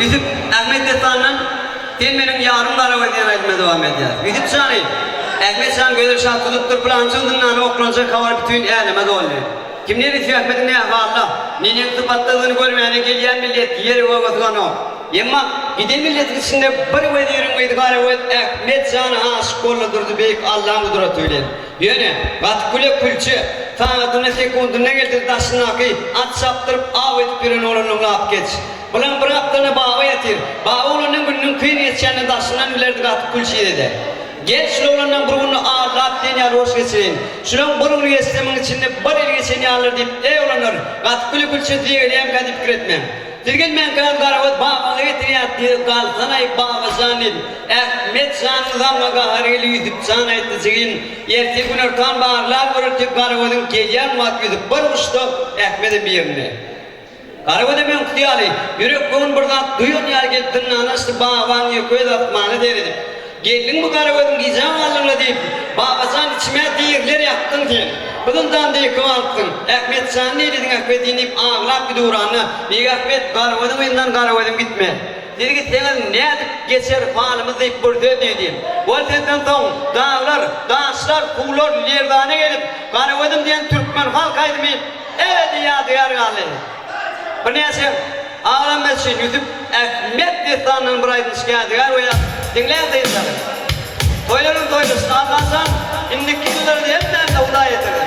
Yüzüp Ahmet Destan'ın sen benim yarım kara diyen aytmaya devam ediyor. Yüzüp sani Ahmet San gözür şah tutup plansıldığından oklanacak kavar bütün elime dolu. Kim ne diyor Ahmet'in ne Allah? Nenin tıpattığını görmeyene gelen millet yeri vagatgan o. Yemma giden milletin içinde bir vediyorum veydikare Ahmet San'a aşık oldu durdu beyik Allah'ın kudret öyle. Yani vatkule külçe tanıdığına sekunduna getir taşına ki at saptırıp av edip birini olanın laf geç. Bulan bıraktığını bağı yetir. Bağı olanın gününün kıyın yetişenini taşından ileride katı külçe dedi. Gel şulanın burunu ağırlat diye roş geçirin. Şulan burunu yestemin içinde bir el geçeni alır deyip ey olanır. Katı külçe diye eleyem kadip küretmem. Dirgin men kan garawat bağlı getiriyat diye kalsana bağlı zanil. Ahmet San'dan gahariyle yüzüp sana ettiğin yerde günür kan bağırlar vururtup garawatın geliyen mat yüzüp bir uçtu Ahmet'e bir yerine. Garawat'a ben kutiyali yürek koğun buradan duyun yer gittin anası bağvan yıkıyor da atmanı derdim. Geldin bu garawatın gizem alırla deyip bağızan içime değirler yaktın diye. Bundan diye kıvalttın. Ahmet sen ne dedin Ahmet inip ağlap bir duranı. Bir Ahmet garavadım elinden garavadım gitme. Dedi ki sen ne edip geçer falımız deyip burada dedim. Bu senden tamam dağlar, dağışlar, kuğular, lerdane gelip garavadım diyen Türkmen halk aydımıyım. Evet ya duyar galı. Bu neyse ağlamasın yüzüp Ahmet Destan'ın burayını şikayet eder veya dinleyen de insanlar. Toyların toylusu almazsan indiki yılları hep nerede uday eder.